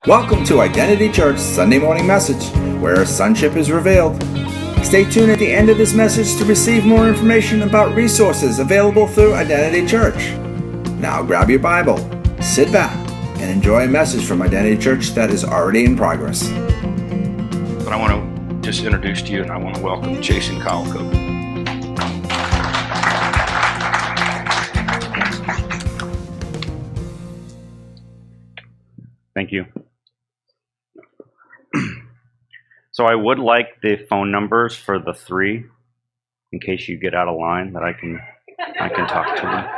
Welcome to Identity Church Sunday morning message, where sonship is revealed. Stay tuned at the end of this message to receive more information about resources available through Identity Church. Now grab your Bible, sit back, and enjoy a message from Identity Church that is already in progress. But I want to just introduce to you, and I want to welcome Jason Kyle Cook. Thank you. So I would like the phone numbers for the three, in case you get out of line, that I can talk to them.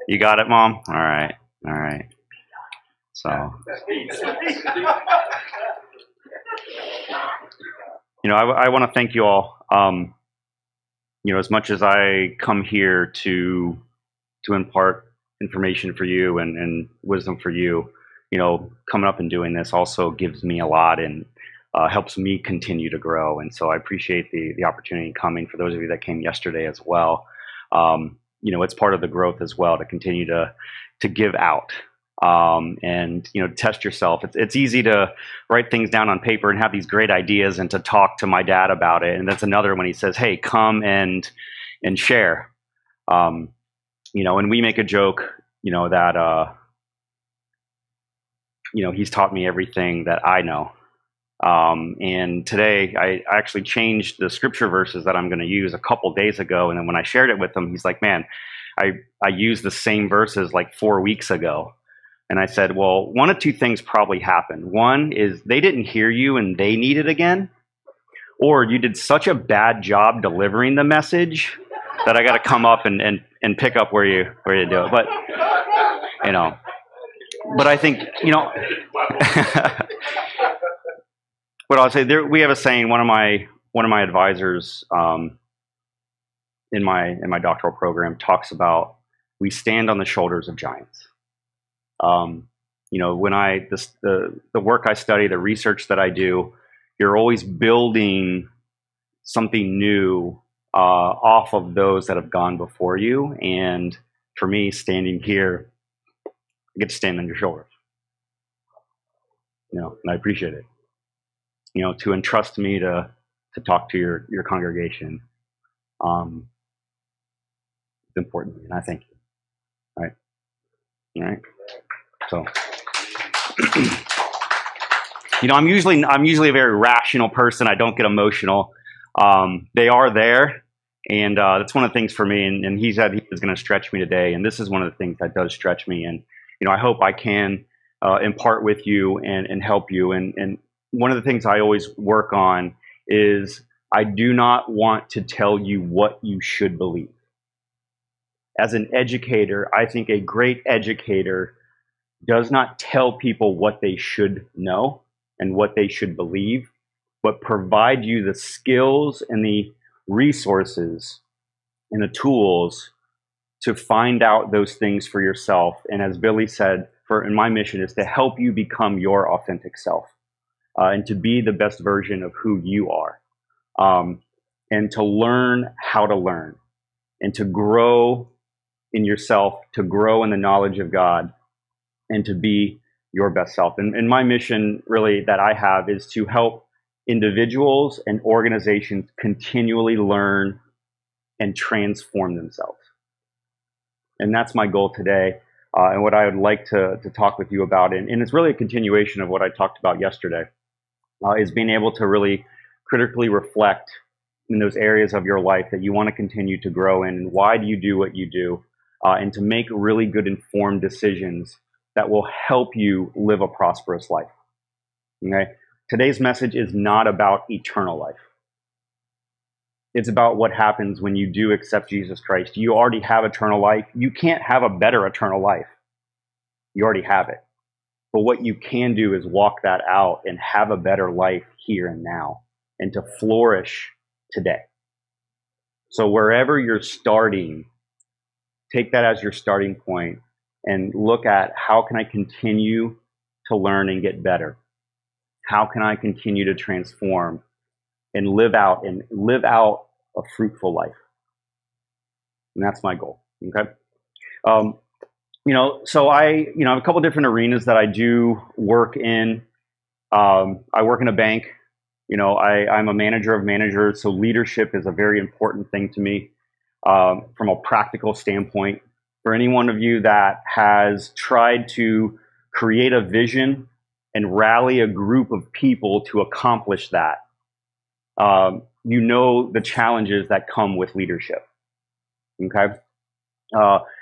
You got it, Mom? All right. So, I want to thank you all. As much as I come here to impart information for you and wisdom for you, coming up and doing this also gives me a lot and helps me continue to grow. And so I appreciate the opportunity coming. For those of you that came yesterday as well, it's part of the growth as well to continue to give out and test yourself. It's easy to write things down on paper and have these great ideas and to talk to my dad about it. And that's another when he says, "Hey, come and share." And we make a joke, that he's taught me everything that I know. And today I actually changed the scripture verses that I'm going to use a couple days ago. And then when I shared it with him, he's like, "Man, I used the same verses like 4 weeks ago." And I said, well, one of two things probably happened. One is they didn't hear you and they need it again, or you did such a bad job delivering the message that I got to come up and pick up where you do it. But I think, what I'll say there, we have a saying. One of my advisors in my doctoral program talks about, we stand on the shoulders of giants. When the work I study, the research that I do, you're always building something new off of those that have gone before you. And for me, standing here, I get to stand on your shoulders. And I appreciate it. To entrust me to talk to your congregation, it's important to me, and I thank you. All right. So, I'm usually a very rational person. I don't get emotional. They are there, and that's one of the things for me. And he said he was going to stretch me today, and this is one of the things that does stretch me. And I hope I can impart with you and help you. And one of the things I always work on is I do not want to tell you what you should believe. As an educator, I think a great educator does not tell people what they should know and what they should believe, but provide you the skills and the resources and the tools to find out those things for yourself. And as Billy said, and my mission is to help you become your authentic self. And to be the best version of who you are, and to learn how to learn, and to grow in yourself, to grow in the knowledge of God, and to be your best self. And my mission really that I have is to help individuals and organizations continually learn and transform themselves. And that's my goal today, and what I would like to talk with you about. And it's really a continuation of what I talked about yesterday. Is being able to really critically reflect in those areas of your life that you want to continue to grow in, and why do you do what you do, and to make really good informed decisions that will help you live a prosperous life. Okay? Today's message is not about eternal life. It's about what happens when you do accept Jesus Christ. You already have eternal life. You can't have a better eternal life. You already have it. But what you can do is walk that out and have a better life here and now, and to flourish today. So wherever you're starting, take that as your starting point and look at, how can I continue to learn and get better? How can I continue to transform and live out a fruitful life? And that's my goal. Okay. So I have a couple different arenas that I do work in. I work in a bank. I'm a manager of managers, so leadership is a very important thing to me from a practical standpoint. For any one of you that has tried to create a vision and rally a group of people to accomplish that, the challenges that come with leadership. Okay.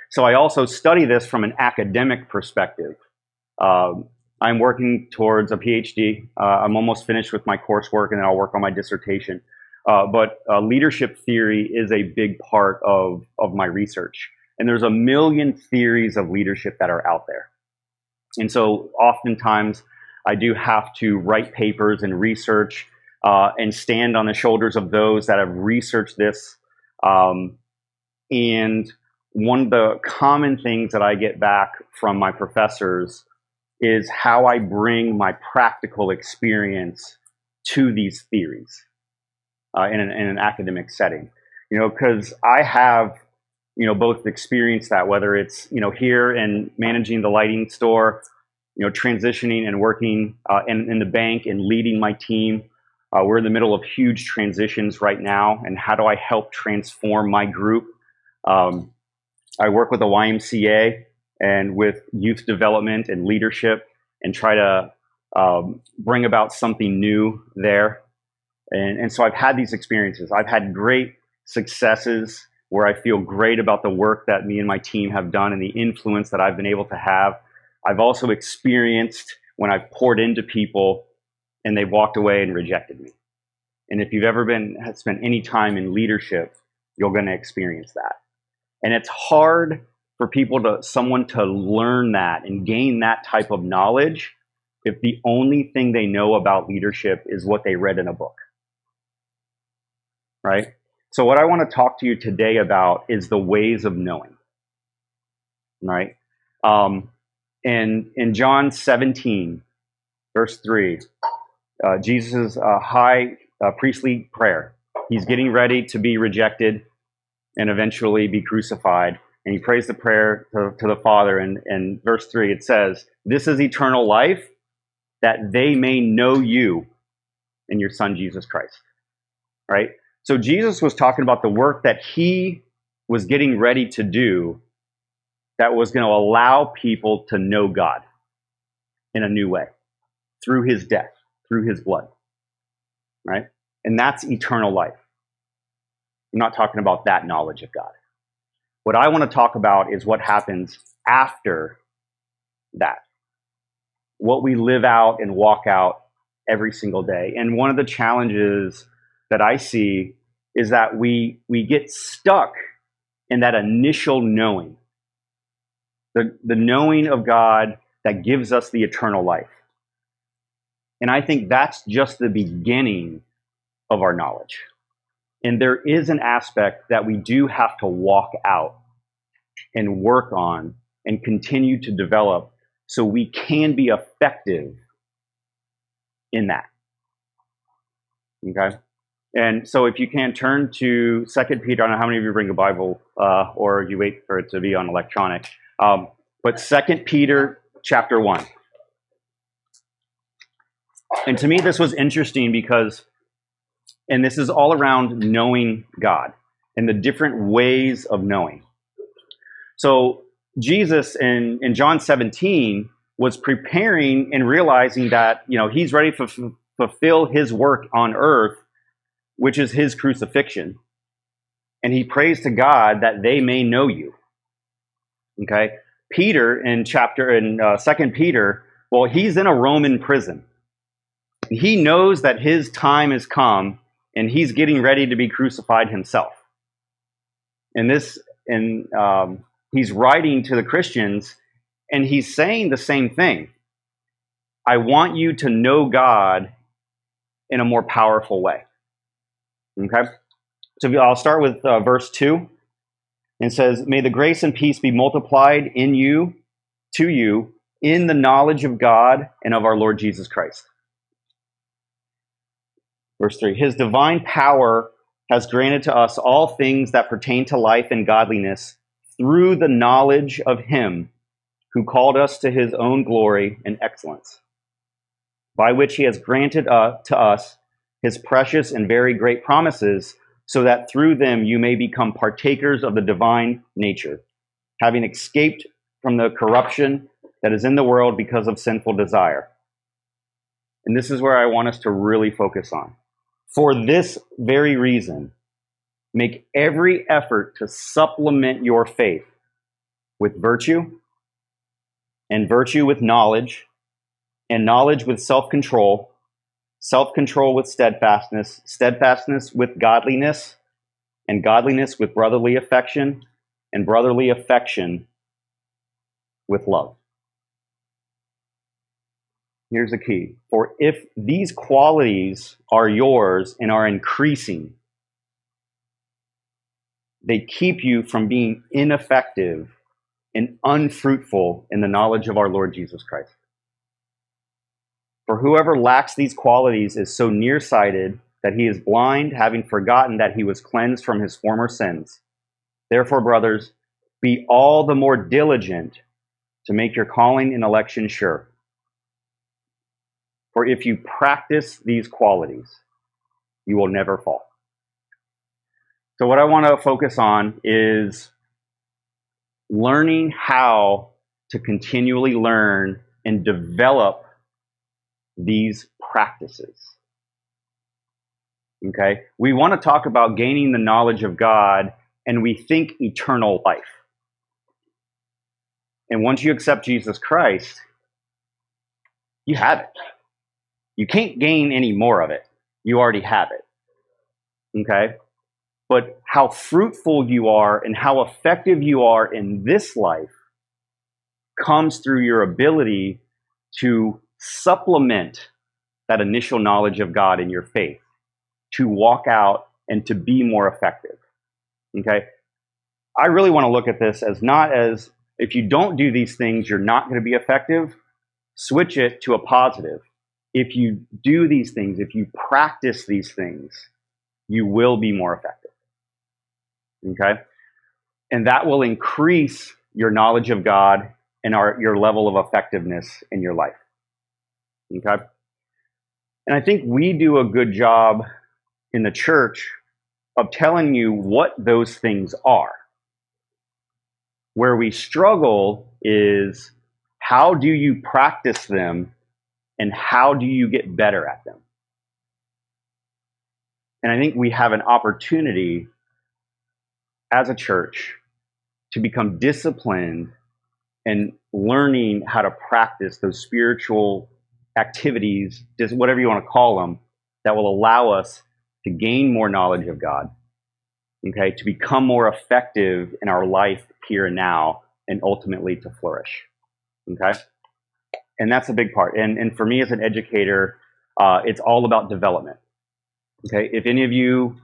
So I also study this from an academic perspective. I'm working towards a PhD. I'm almost finished with my coursework, and then I'll work on my dissertation. But leadership theory is a big part of my research. And there's a million theories of leadership that are out there. And so oftentimes I do have to write papers and research and stand on the shoulders of those that have researched this. And one of the common things that I get back from my professors is how I bring my practical experience to these theories in an academic setting. Because I have, both experienced that, whether it's, here and managing the lighting store, transitioning and working in the bank and leading my team. We're in the middle of huge transitions right now, and how do I help transform my group? I work with the YMCA and with youth development and leadership and try to bring about something new there. And so I've had these experiences. I've had great successes where I feel great about the work that me and my team have done and the influence that I've been able to have. I've also experienced when I've poured into people and they've walked away and rejected me. And if you've ever spent any time in leadership, you're going to experience that. And it's hard for someone to learn that and gain that type of knowledge if the only thing they know about leadership is what they read in a book. Right? So what I want to talk to you today about is the ways of knowing. Right? And in John 17, verse 3, Jesus' high priestly prayer, he's getting ready to be rejected and eventually be crucified. And he prays the prayer to the Father. And verse 3, it says, "This is eternal life, that they may know you and your Son, Jesus Christ." Right? So Jesus was talking about the work that he was getting ready to do that was going to allow people to know God in a new way through his death, through his blood. Right? And that's eternal life. I'm not talking about that knowledge of God. What I want to talk about is what happens after that. What we live out and walk out every single day. And one of the challenges that I see is that we get stuck in that initial knowing. The knowing of God that gives us the eternal life. And I think that's just the beginning of our knowledge. And there is an aspect that we do have to walk out and work on and continue to develop so we can be effective in that. Okay? And so if you can turn to 2 Peter, I don't know how many of you bring a Bible or you wait for it to be on electronic, but 2 Peter chapter 1. And to me, this was interesting because, and this is all around knowing God and the different ways of knowing. So Jesus in John 17 was preparing and realizing that, he's ready to fulfill his work on earth, which is his crucifixion. And he prays to God that they may know you. Okay? Peter in 2 Peter, well, he's in a Roman prison. He knows that his time has come and he's getting ready to be crucified himself. And he's writing to the Christians and he's saying the same thing. I want you to know God in a more powerful way. Okay? So I'll start with verse 2. It says, "May the grace and peace be multiplied to you, in the knowledge of God and of our Lord Jesus Christ." Verse 3, "His divine power has granted to us all things that pertain to life and godliness through the knowledge of him who called us to his own glory and excellence, by which he has granted to us his precious and very great promises, so that through them you may become partakers of the divine nature, having escaped from the corruption that is in the world because of sinful desire. And this is where I want us to really focus on. For this very reason, make every effort to supplement your faith with virtue, and virtue with knowledge, and knowledge with self-control, self-control with steadfastness, steadfastness with godliness, and godliness with brotherly affection, and brotherly affection with love. Here's the key. For if these qualities are yours and are increasing, they keep you from being ineffective and unfruitful in the knowledge of our Lord Jesus Christ. For whoever lacks these qualities is so nearsighted that he is blind, having forgotten that he was cleansed from his former sins. Therefore, brothers, be all the more diligent to make your calling and election sure. For if you practice these qualities, you will never fall. So what I want to focus on is learning how to continually learn and develop these practices. Okay? We want to talk about gaining the knowledge of God, and we think eternal life. And once you accept Jesus Christ, you have it. You can't gain any more of it. You already have it. Okay? But how fruitful you are and how effective you are in this life comes through your ability to supplement that initial knowledge of God in your faith, to walk out and to be more effective. Okay? I really want to look at this as not as if you don't do these things, you're not going to be effective. Switch it to a positive. If you do these things, if you practice these things, you will be more effective. Okay? And that will increase your knowledge of God and your level of effectiveness in your life. Okay? And I think we do a good job in the church of telling you what those things are. Where we struggle is, how do you practice them and how do you get better at them? And I think we have an opportunity as a church to become disciplined and learning how to practice those spiritual activities, just whatever you want to call them, that will allow us to gain more knowledge of God, okay, to become more effective in our life here and now, and ultimately to flourish, okay? And that's a big part. And for me as an educator, it's all about development, okay? If any of you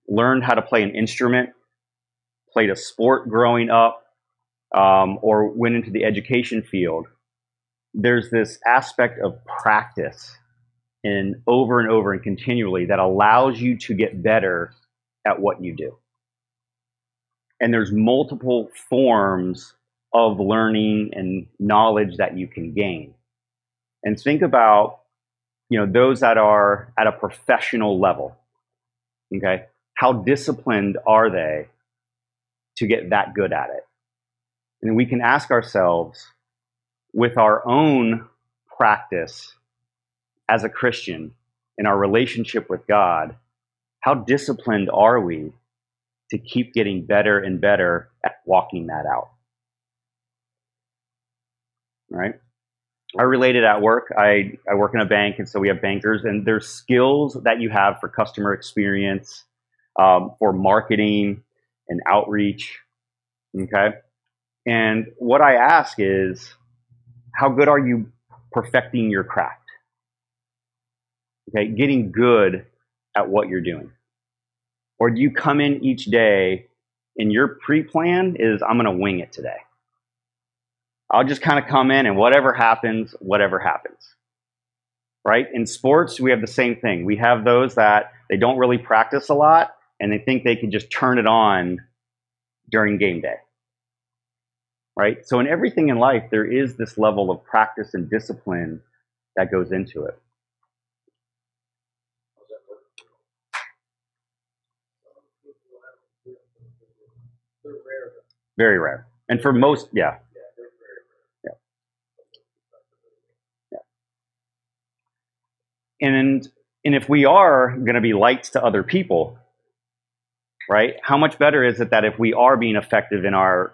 learned how to play an instrument, played a sport growing up, or went into the education field, there's this aspect of practice and over and continually that allows you to get better at what you do. And there's multiple forms of learning and knowledge that you can gain. And think about, those that are at a professional level. Okay? How disciplined are they to get that good at it? And we can ask ourselves, with our own practice as a Christian in our relationship with God, how disciplined are we to keep getting better and better at walking that out? All right? I relate it at work. I work in a bank, and so we have bankers, and there's skills that you have for customer experience, for marketing and outreach, okay? And what I ask is, how good are you perfecting your craft? Okay, getting good at what you're doing. Or do you come in each day and your pre-plan is, I'm going to wing it today. I'll just kind of come in and whatever happens, right? In sports, we have the same thing. We have those that they don't really practice a lot and they think they can just turn it on during game day. right? So in everything in life, there is this level of practice and discipline that goes into it. Very rare. And for most, yeah. And if we are going to be lights to other people, right? How much better is it that if we are being effective in our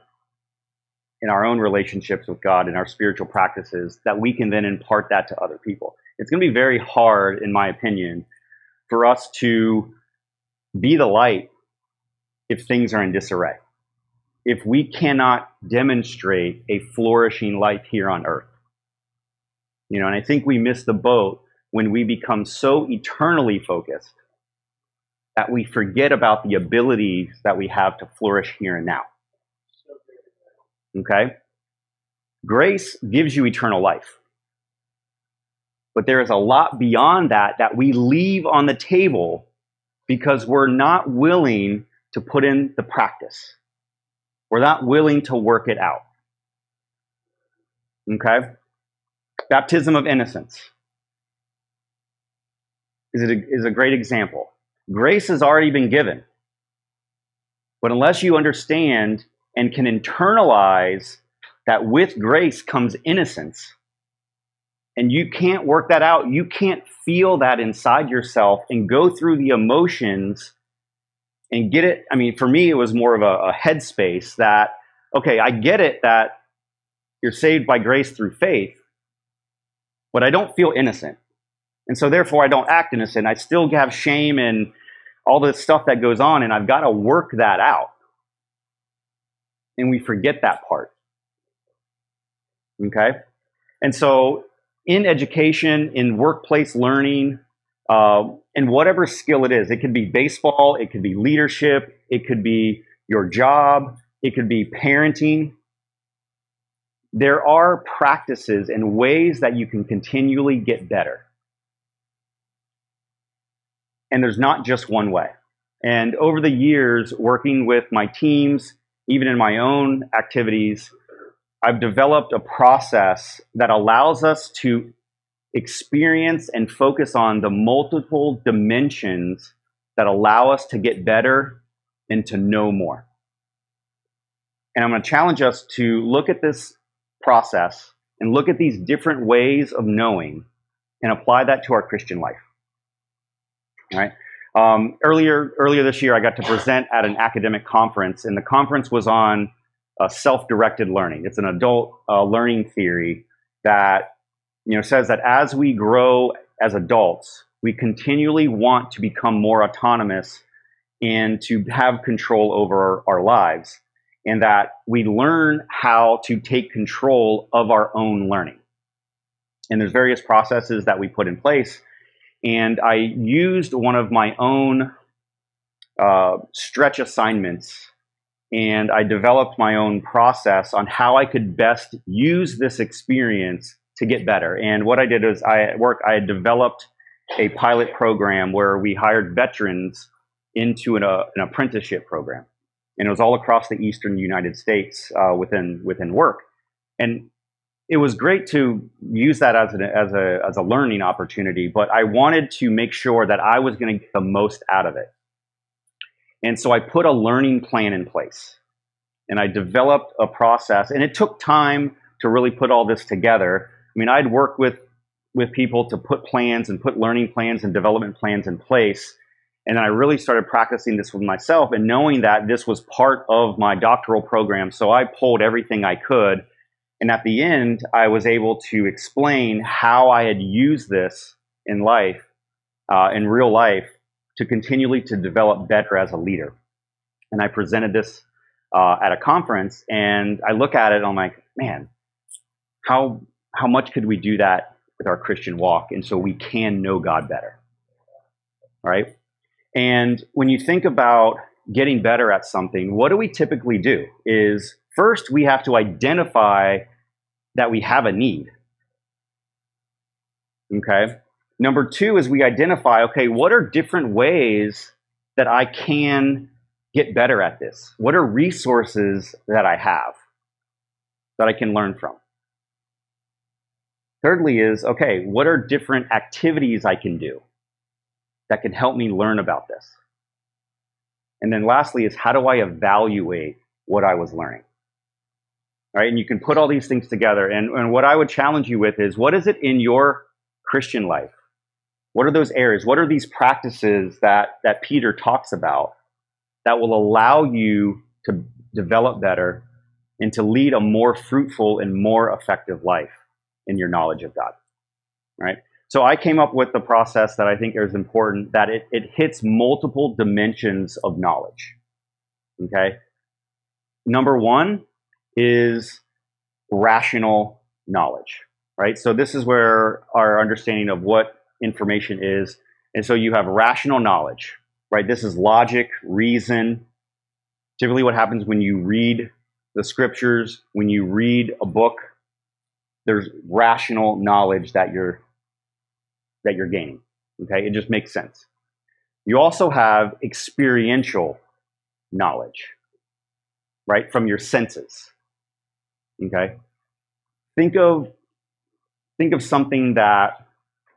own relationships with God, in our spiritual practices, that we can then impart that to other people? It's going to be very hard, in my opinion, for us to be the light if things are in disarray. If we cannot demonstrate a flourishing life here on earth. And I think we miss the boat when we become so eternally focused that we forget about the abilities that we have to flourish here and now. Okay? Grace gives you eternal life. But there is a lot beyond that that we leave on the table because we're not willing to put in the practice. We're not willing to work it out. Okay? Baptism of innocence is a great example. Grace has already been given. But unless you understand and can internalize that with grace comes innocence, and you can't work that out, you can't feel that inside yourself and go through the emotions and get it. I mean, for me, it was more of a headspace that, okay, I get it that you're saved by grace through faith, but I don't feel innocent. And so therefore I don't act innocent. I still have shame and all this stuff that goes on, and I've got to work that out. And we forget that part. Okay? And so in education, in workplace learning, and whatever skill it is, it could be baseball, it could be leadership, it could be your job, it could be parenting. There are practices and ways that you can continually get better. And there's not just one way. And over the years, working with my teams, even in my own activities, I've developed a process that allows us to experience and focus on the multiple dimensions that allow us to get better and to know more. And I'm going to challenge us to look at this process and look at these different ways of knowing and apply that to our Christian life. All right. Earlier this year, I got to present at an academic conference, and the conference was on self-directed learning. It's an adult learning theory that says that as we grow as adults, we continually want to become more autonomous and to have control over our lives, and that we learn how to take control of our own learning. And there's various processes that we put in place. And I used one of my own stretch assignments, and I developed my own process on how I could best use this experience to get better. And what I did is I had developed a pilot program where we hired veterans into an apprenticeship program. And it was all across the eastern United States within work. And it was great to use that as a learning opportunity, but I wanted to make sure that I was going to get the most out of it. And so I put a learning plan in place, and I developed a process, and it took time to really put all this together. I mean, I'd worked with people to put plans and put learning plans and development plans in place. And I really started practicing this with myself and knowing that this was part of my doctoral program. So I pulled everything I could. And at the end, I was able to explain how I had used this in life, in real life, to continually to develop better as a leader. And I presented this at a conference, and I look at it and I'm like, man, how much could we do that with our Christian walk? And so we can know God better, right? And when you think about getting better at something, what do we typically do? Is first, we have to identify that we have a need. Okay. Number two is we identify, okay, what are different ways that I can get better at this? What are resources that I have? that I can learn from? Thirdly is, okay, what are different activities I can do that can help me learn about this? And then lastly is, how do I evaluate what I was learning? All right, and you can put all these things together. And what I would challenge you with is, what is it in your Christian life? What are those areas? What are these practices that Peter talks about that will allow you to develop better and to lead a more fruitful and more effective life in your knowledge of God? Right? So I came up with the process that I think is important, that it hits multiple dimensions of knowledge. Okay? Number one is rational knowledge, right? So this is where our understanding of what information is. And so you have rational knowledge, right? This is logic, reason. Typically what happens when you read the scriptures, when you read a book, there's rational knowledge that you're gaining, okay? It just makes sense. You also have experiential knowledge, right? From your senses, okay? Think of something that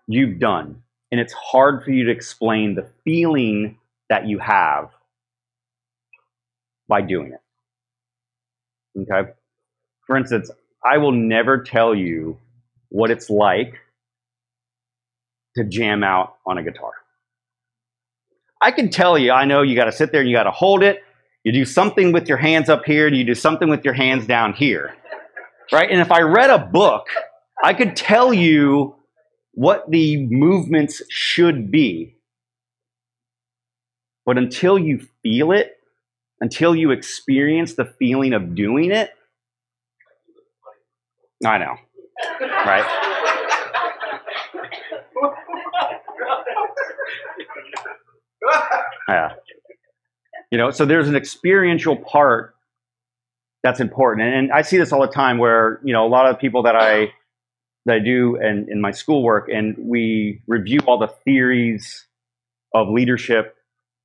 you've done, and it's hard for you to explain the feeling that you have by doing it, okay? For instance, I will never tell you what it's like to jam out on a guitar. I can tell you, I know you got to sit there and you got to hold it. You do something with your hands up here and you do something with your hands down here, right? And if I read a book, I could tell you what the movements should be. But until you feel it, until you experience the feeling of doing it, I know, right? Yeah. You know, so there's an experiential part that's important. And I see this all the time where, you know, a lot of people that I do in my schoolwork, and we review all the theories of leadership,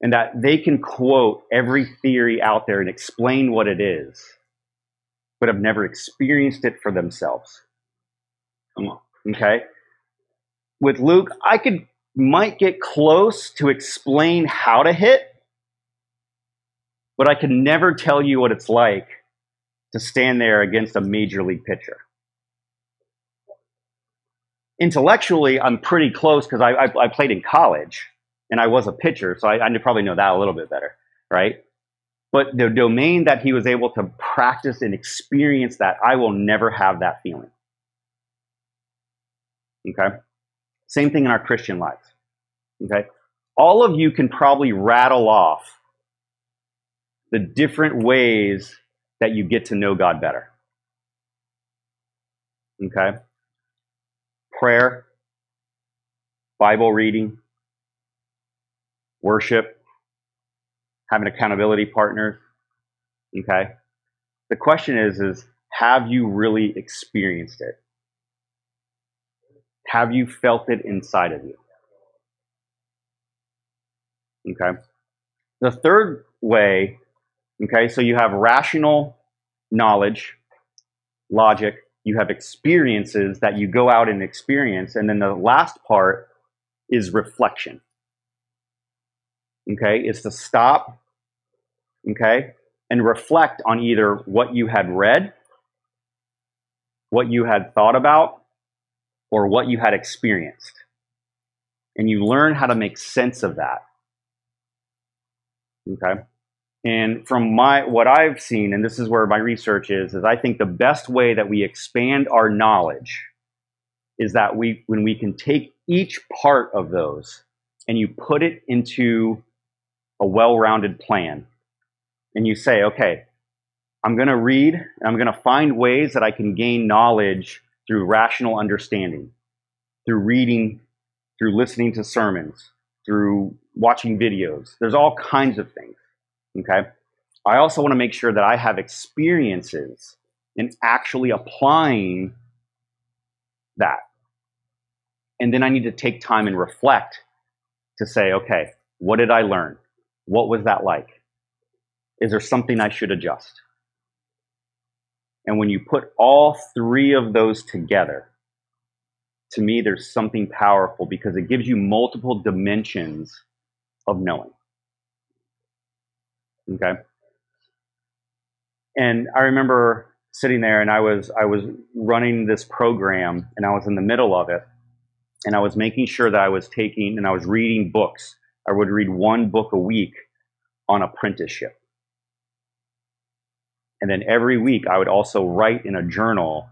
and that they can quote every theory out there and explain what it is, but have never experienced it for themselves. Come on. Okay? With Luke, I might get close to explain how to hit, but I can never tell you what it's like to stand there against a major league pitcher. Intellectually, I'm pretty close because I played in college and I was a pitcher, so I probably know that a little bit better, right? But the domain that he was able to practice and experience that, I will never have that feeling. Okay? Same thing in our Christian lives. Okay? All of you can probably rattle off the different ways that you get to know God better. Okay? Prayer, Bible reading, worship, having accountability partners. Okay? The question is have you really experienced it? Have you felt it inside of you? Okay? The third way, okay, so you have rational knowledge, logic, you have experiences that you go out and experience, and then the last part is reflection. Okay, is to stop, okay, and reflect on either what you had read, what you had thought about, or what you had experienced. And you learn how to make sense of that. Okay? And from what I've seen, and this is where my research is I think the best way that we expand our knowledge is that when we can take each part of those and you put it into a well-rounded plan, and you say, okay, I'm going to read, and I'm going to find ways that I can gain knowledge through rational understanding, through reading, through listening to sermons, through watching videos. There's all kinds of things, okay? I also want to make sure that I have experiences in actually applying that. And then I need to take time and reflect to say, okay, what did I learn? What was that like? Is there something I should adjust? And when you put all three of those together, to me, there's something powerful because it gives you multiple dimensions of knowing. Okay. And I remember sitting there and I was running this program and I was in the middle of it and I was making sure that I was taking and I was reading books. I would read one book a week on apprenticeship. And then every week I would also write in a journal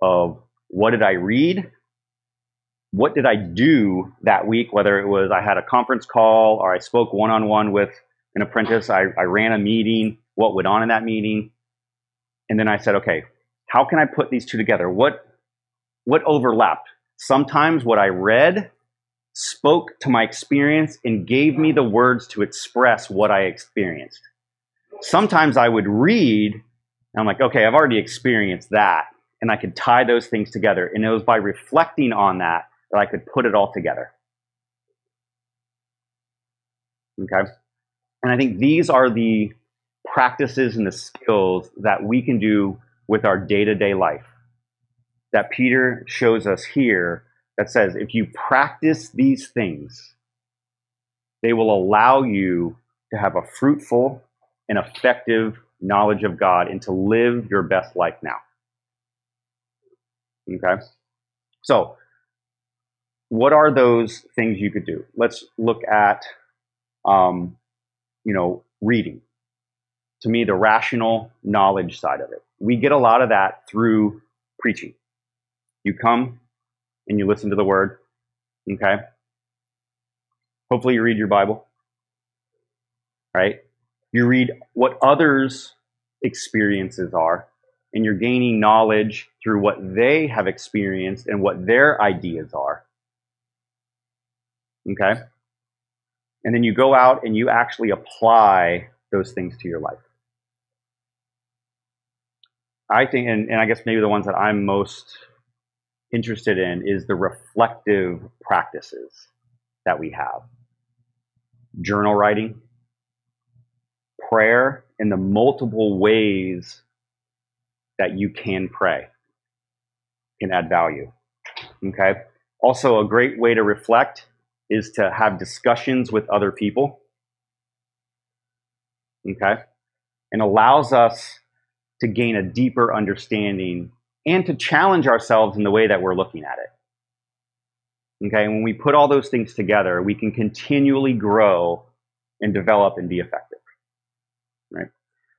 of what did I read? What did I do that week? Whether it was I had a conference call or I spoke one-on-one with an apprentice, I ran a meeting, what went on in that meeting. And then I said, okay, how can I put these two together? What overlapped? Sometimes what I read spoke to my experience and gave me the words to express what I experienced. Sometimes I would read and I'm like, okay, I've already experienced that. And I could tie those things together. And it was by reflecting on that I could put it all together. Okay. And I think these are the practices and the skills that we can do with our day-to-day life that Peter shows us here that says, if you practice these things, they will allow you to have a fruitful and effective knowledge of God and to live your best life now. Okay. So what are those things you could do? Let's look at, reading. To me, the rational knowledge side of it. We get a lot of that through preaching. You come and you listen to the word, okay? Hopefully you read your Bible, right? You read what others' experiences are, and you're gaining knowledge through what they have experienced and what their ideas are, okay? And then you go out and you actually apply those things to your life. I think, and I guess maybe the ones that I'm most interested in is the reflective practices that we have. Journal writing, prayer, and the multiple ways that you can pray can add value. Okay. Also, a great way to reflect is to have discussions with other people. Okay. And allows us to gain a deeper understanding and to challenge ourselves in the way that we're looking at it. Okay. And when we put all those things together, we can continually grow and develop and be effective. Right.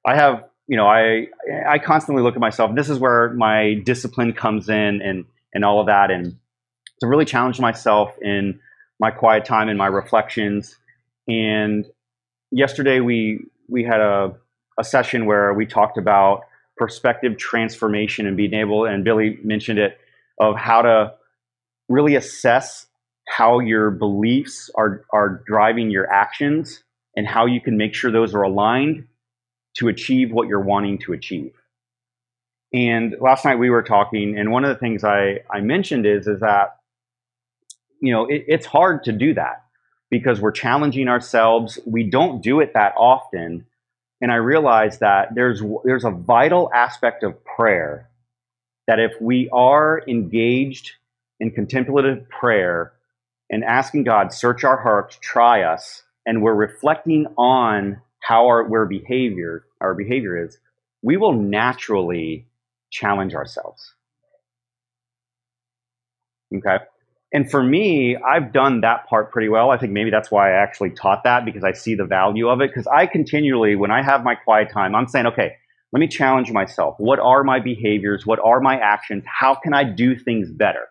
I have, I constantly look at myself. This is where my discipline comes in and all of that. And to really challenge myself in my quiet time and my reflections. And yesterday we had a session where we talked about perspective transformation and being able, and Billy mentioned it, of how to really assess how your beliefs are driving your actions and how you can make sure those are aligned to achieve what you're wanting to achieve. And last night we were talking, and one of the things I mentioned is that, it's hard to do that because we're challenging ourselves. We don't do it that often. And I realized that there's a vital aspect of prayer that if we are engaged in contemplative prayer and asking God, search our hearts, try us, and we're reflecting on how our behavior is, we will naturally challenge ourselves. Okay. And for me, I've done that part pretty well. I think maybe that's why I actually taught that, because I see the value of it. Because I continually, when I have my quiet time, I'm saying, okay, let me challenge myself. What are my behaviors? What are my actions? How can I do things better?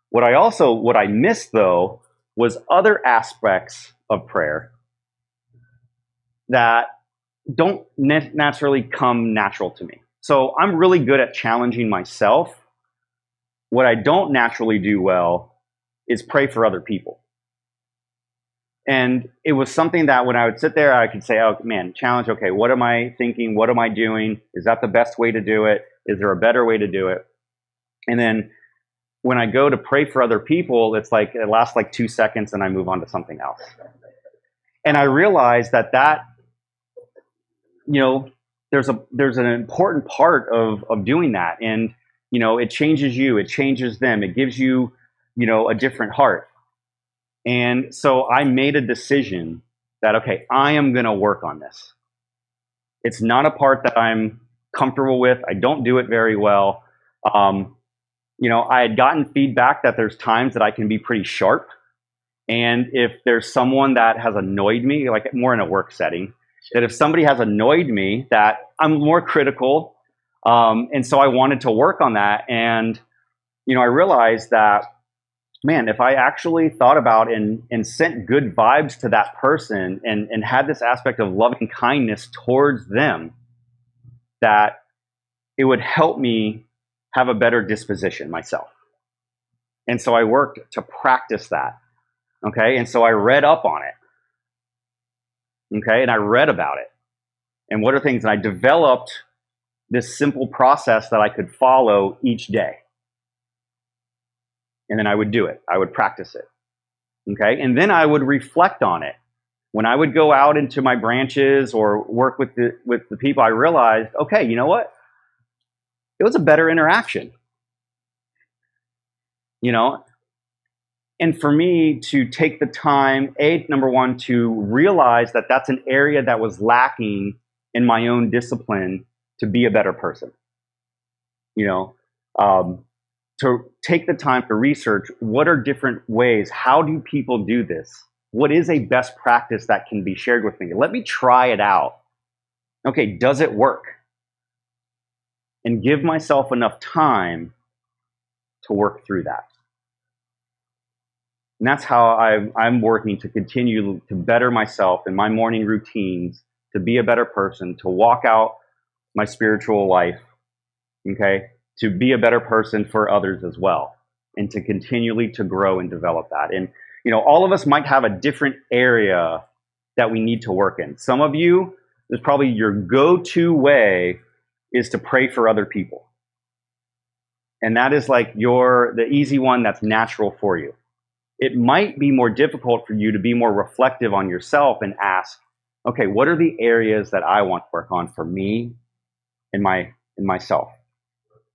What I missed, though, was other aspects of prayer that don't naturally come natural to me. So I'm really good at challenging myself. What I don't naturally do well is pray for other people. And it was something that when I would sit there, I could say, oh man, challenge, okay, what am I thinking? What am I doing? Is that the best way to do it? Is there a better way to do it? And then when I go to pray for other people, it's like it lasts like 2 seconds and I move on to something else. And I realized that there's an important part of doing that. And, it changes you, it changes them, it gives you, a different heart. And so I made a decision that, okay, I am going to work on this. It's not a part that I'm comfortable with. I don't do it very well. I had gotten feedback that there's times that I can be pretty sharp. And if there's someone that has annoyed me, like more in a work setting, that if somebody has annoyed me, that I'm more critical. And so I wanted to work on that. And, I realized that, man, if I actually thought about and sent good vibes to that person and had this aspect of loving kindness towards them, that it would help me have a better disposition myself. And so I worked to practice that. Okay. And so I read up on it. Okay. And I read about it. And what are things? And I developed this simple process that I could follow each day. And then I would do it. I would practice it. Okay. And then I would reflect on it. When I would go out into my branches or work with the people, I realized, okay, you know what? It was a better interaction. And for me to take the time, number one, to realize that that's an area that was lacking in my own discipline to be a better person. To take the time to research what are different ways, how do people do this? What is a best practice that can be shared with me? Let me try it out. Okay, does it work? And give myself enough time to work through that. And that's how I'm working to continue to better myself in my morning routines, to be a better person, to walk out my spiritual life, okay? To be a better person for others as well, and to continually to grow and develop that. And, all of us might have a different area that we need to work in. Some of you, there's probably your go-to way is to pray for other people. And that is like the easy one that's natural for you. It might be more difficult for you to be more reflective on yourself and ask, okay, what are the areas that I want to work on for me and myself?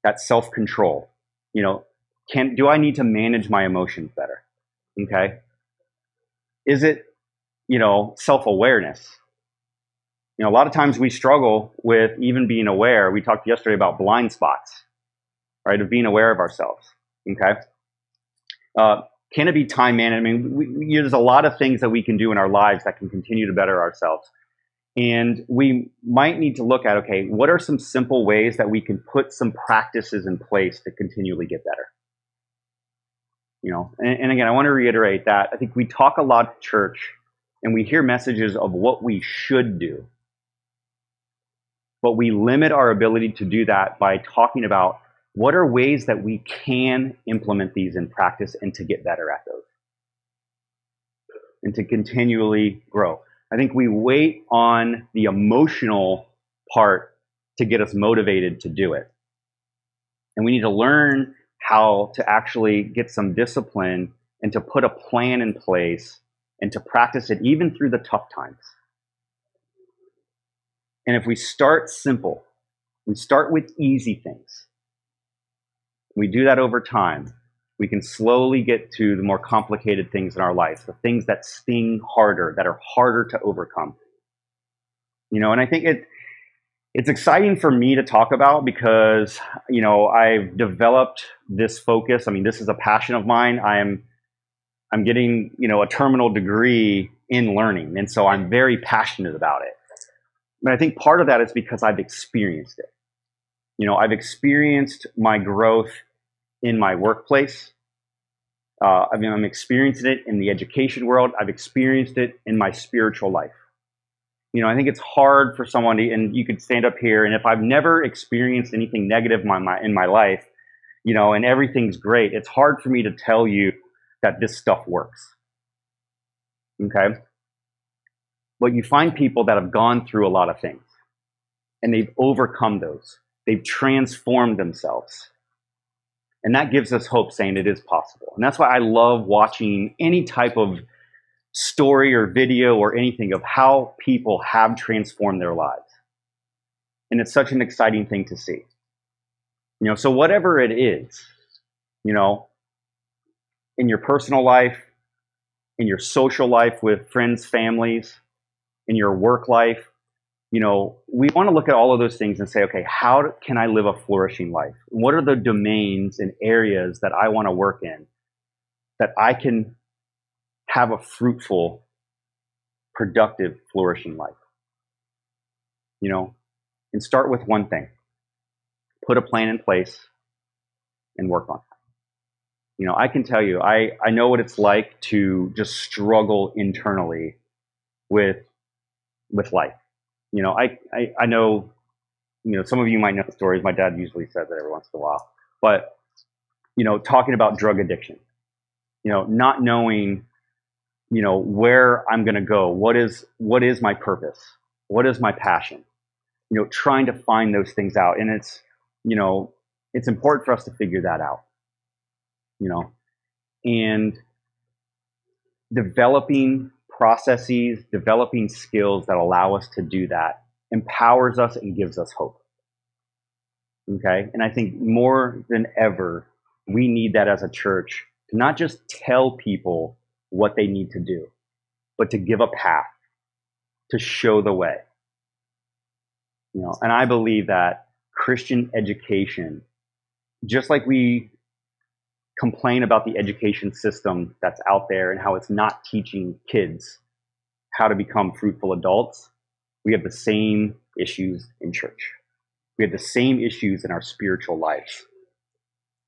That self-control. Do I need to manage my emotions better? Okay. Is it, self-awareness? A lot of times we struggle with even being aware. We talked yesterday about blind spots, right? Of being aware of ourselves. Okay. Can it be time management? There's a lot of things that we can do in our lives that can continue to better ourselves. And we might need to look at, okay, what are some simple ways that we can put some practices in place to continually get better? And again, I want to reiterate that I think we talk a lot at church and we hear messages of what we should do, but we limit our ability to do that by talking about what are ways that we can implement these in practice and to get better at those and to continually grow. I think we wait on the emotional part to get us motivated to do it. And we need to learn how to actually get some discipline and to put a plan in place and to practice it even through the tough times. And if we start simple, we start with easy things. We do that over time. We can slowly get to the more complicated things in our lives, the things that sting harder, that are harder to overcome. And I think it's exciting for me to talk about because, I've developed this focus. I mean, this is a passion of mine. I'm getting, a terminal degree in learning. And so I'm very passionate about it. But I think part of that is because I've experienced it. I've experienced my growth in my workplace. I'm experiencing it in the education world. I've experienced it in my spiritual life. I think it's hard for someone to, and you could stand up here, and if I've never experienced anything negative in my life, and everything's great, it's hard for me to tell you that this stuff works. Okay? But you find people that have gone through a lot of things, and they've overcome those. They've transformed themselves. And that gives us hope, saying it is possible. And that's why I love watching any type of story or video or anything of how people have transformed their lives. And it's such an exciting thing to see. So whatever it is, in your personal life, in your social life with friends, families, in your work life, we want to look at all of those things and say, okay, how can I live a flourishing life? What are the domains and areas that I want to work in that I can have a fruitful, productive, flourishing life? And start with one thing. Put a plan in place and work on it. I can tell you, I know what it's like to just struggle internally with life. I know, some of you might know the stories. My dad usually says it every once in a while. But, talking about drug addiction, not knowing, where I'm going to go. What is my purpose? What is my passion? Trying to find those things out. And it's important for us to figure that out, and developing processes, developing skills that allow us to do that empowers us and gives us hope. Okay. And I think more than ever, we need that as a church to not just tell people what they need to do, but to give a path, to show the way. And I believe that Christian education, just like we complain about the education system that's out there and how it's not teaching kids how to become fruitful adults, we have the same issues in church. We have the same issues in our spiritual lives.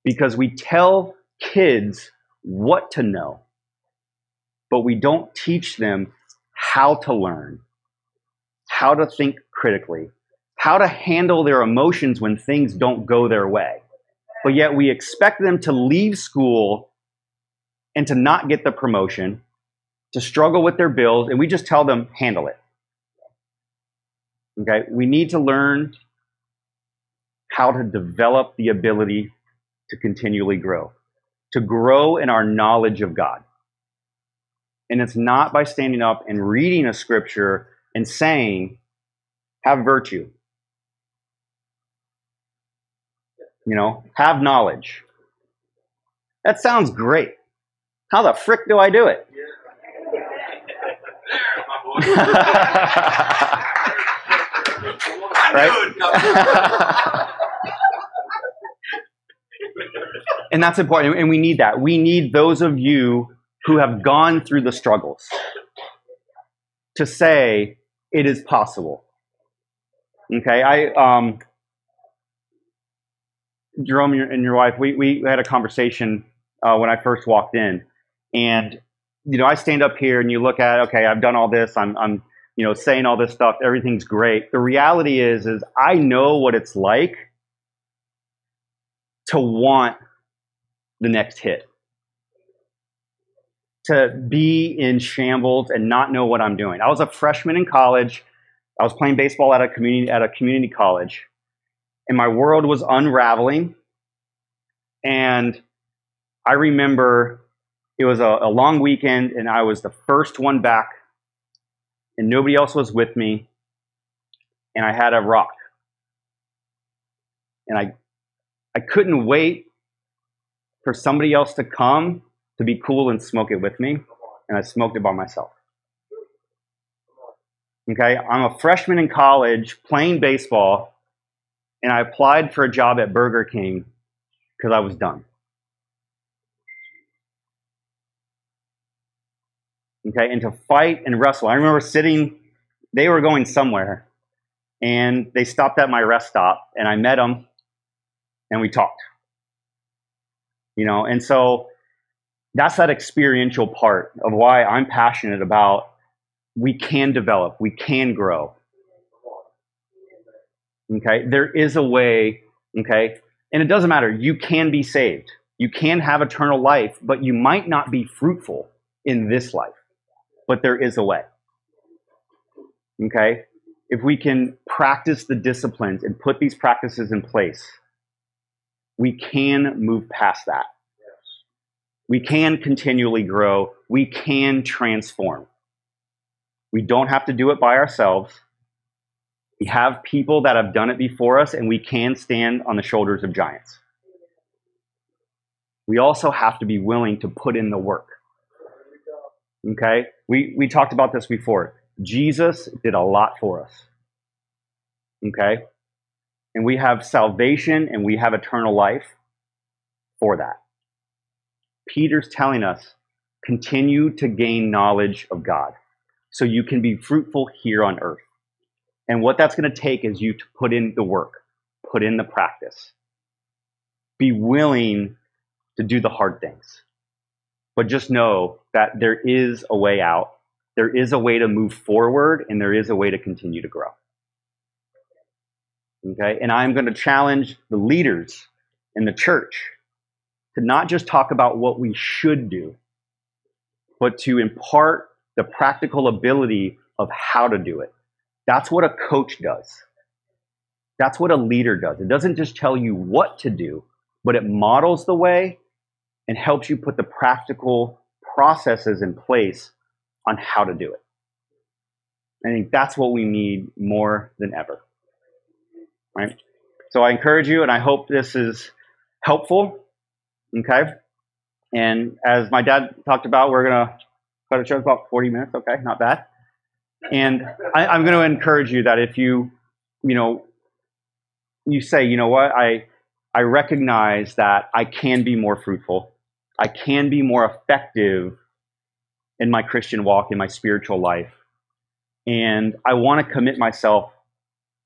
Because we tell kids what to know, but we don't teach them how to learn, how to think critically, how to handle their emotions when things don't go their way. But yet we expect them to leave school and to not get the promotion, to struggle with their bills, and we just tell them, handle it. Okay? We need to learn how to develop the ability to continually grow, to grow in our knowledge of God. And it's not by standing up and reading a scripture and saying, have virtue. Have knowledge. That sounds great. How the frick do I do it? Right? And that's important. And we need that. We need those of you who have gone through the struggles to say it is possible. Okay, Jerome and your wife, we had a conversation when I first walked in, and I stand up here and you look at, okay, I've done all this, I'm saying all this stuff, everything's great. The reality is I know what it's like to want the next hit, to be in shambles and not know what I'm doing. I was a freshman in college. I was playing baseball at a community college, and my world was unraveling. And I remember it was a long weekend, and I was the first one back, and nobody else was with me, and I had a rock. And I couldn't wait for somebody else to come to be cool and smoke it with me, and I smoked it by myself. Okay, I'm a freshman in college playing baseball, and I applied for a job at Burger King because I was done. Okay, and to fight and wrestle. I remember they were going somewhere, and they stopped at my rest stop, and I met them, and we talked. And so that's that experiential part of why I'm passionate about we can develop, we can grow. Okay, there is a way, okay, and it doesn't matter. You can be saved. You can have eternal life, but you might not be fruitful in this life. But there is a way. Okay, if we can practice the disciplines and put these practices in place, we can move past that. We can continually grow. We can transform. We don't have to do it by ourselves. We have people that have done it before us, and we can stand on the shoulders of giants. We also have to be willing to put in the work. Okay? We talked about this before. Jesus did a lot for us. Okay? And we have salvation and we have eternal life for that. Peter's telling us, continue to gain knowledge of God so you can be fruitful here on earth. And what that's going to take is you to put in the work, put in the practice. Be willing to do the hard things. But just know that there is a way out, there is a way to move forward, and there is a way to continue to grow. Okay? And I'm going to challenge the leaders in the church to not just talk about what we should do, but to impart the practical ability of how to do it. That's what a coach does. That's what a leader does. It doesn't just tell you what to do, but it models the way and helps you put the practical processes in place on how to do it. I think that's what we need more than ever. Right? So I encourage you, and I hope this is helpful. Okay? And as my dad talked about, we're going to cut a show about 40 minutes. Okay, not bad. And I'm going to encourage you that if you say, you know what, I recognize that I can be more fruitful. I can be more effective in my Christian walk, in my spiritual life. And I want to commit myself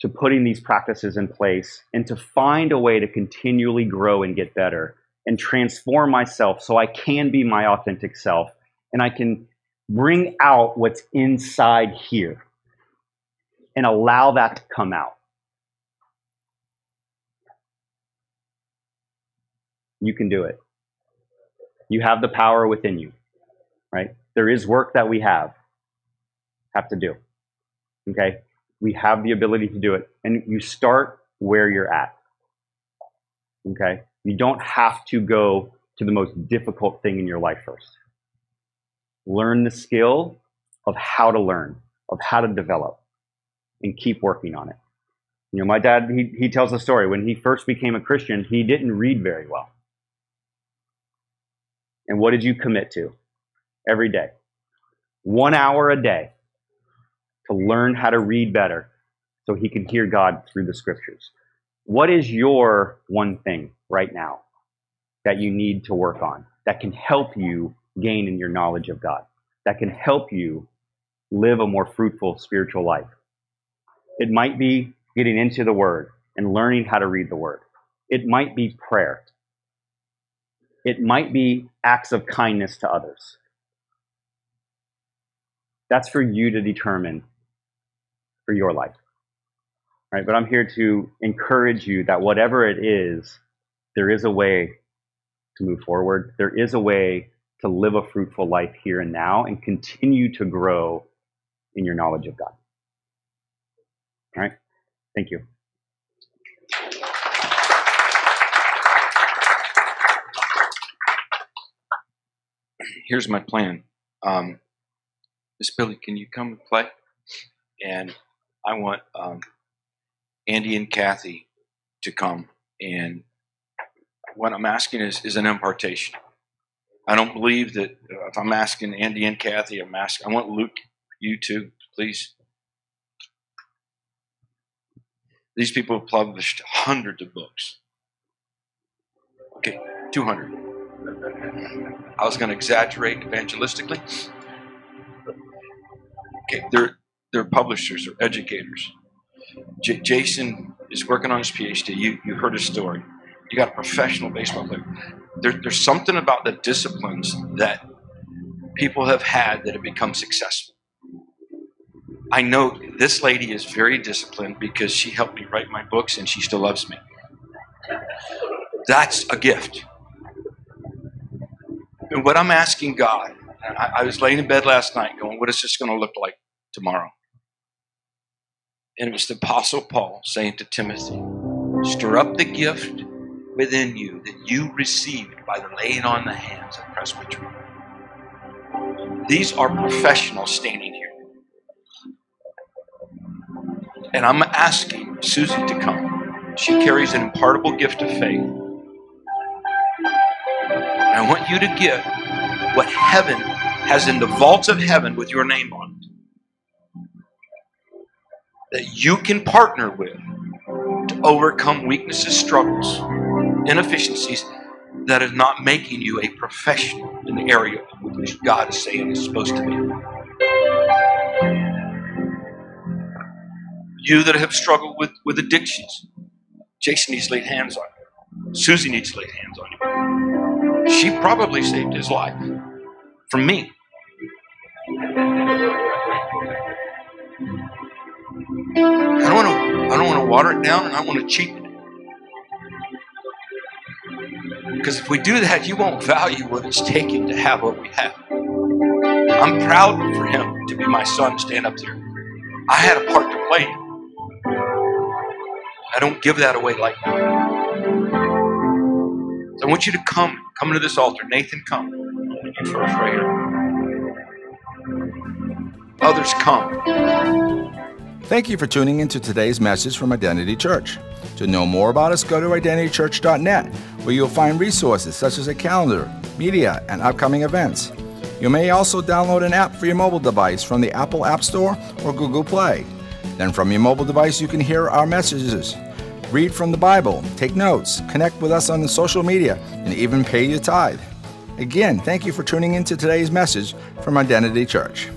to putting these practices in place and to find a way to continually grow and get better and transform myself so I can be my authentic self and I can bring out what's inside here and allow that to come out. You can do it. You have the power within you, right? There is work that we have to do, okay? We have the ability to do it. And you start where you're at, okay? You don't have to go to the most difficult thing in your life first. Learn the skill of how to learn, of how to develop, and keep working on it. You know, my dad, he tells a story. When he first became a Christian, he didn't read very well. And what did you commit to? Every day. 1 hour a day to learn how to read better so he can hear God through the scriptures. What is your one thing right now that you need to work on that can help you gain in your knowledge of God, that can help you live a more fruitful spiritual life? It might be getting into the Word and learning how to read the Word. It might be prayer. It might be acts of kindness to others. That's for you to determine for your life. Right? But I'm here to encourage you that whatever it is, there is a way to move forward. There is a way to live a fruitful life here and now and continue to grow in your knowledge of God. All right? Thank you. Here's my plan. Miss Billy, can you come and play? And I want Andy and Kathy to come. And what I'm asking is an impartation. I don't believe that if I'm asking Andy and Kathy, I want Luke, you too, please. These people have published hundreds of books. Okay, 200. I was going to exaggerate evangelistically. Okay, they're publishers or educators. Jason is working on his PhD. You heard his story. You got a professional baseball player. There's something about the disciplines that people have had that have become successful. I know this lady is very disciplined because she helped me write my books and she still loves me. That's a gift. And what I'm asking God, I was laying in bed last night going, what is this going to look like tomorrow? And it was the Apostle Paul saying to Timothy, stir up the gift within you that you received by the laying on the hands of presbytery. These are professionals standing here. And I'm asking Susie to come. She carries an impartable gift of faith. And I want you to get what heaven has in the vaults of heaven with your name on it, that you can partner with to overcome weaknesses, struggles, inefficiencies that is not making you a professional in the area with which God is saying is supposed to be. You that have struggled with addictions, Jason needs laid hands on you. Susie needs laid hands on you. She probably saved his life from me. I don't want to water it down, and I want to cheapen it. Because if we do that, you won't value what it's taken to have what we have. I'm proud for him to be my son, stand up there. I had a part to play in. I don't give that away like that. So I want you to come to this altar. Nathan, come. You first, right here. Others, come. Thank you for tuning into today's message from Identity Church. To know more about us, go to identitychurch.net, where you'll find resources such as a calendar, media, and upcoming events. You may also download an app for your mobile device from the Apple App Store or Google Play. Then from your mobile device, you can hear our messages, read from the Bible, take notes, connect with us on the social media, and even pay your tithe. Again, thank you for tuning into today's message from Identity Church.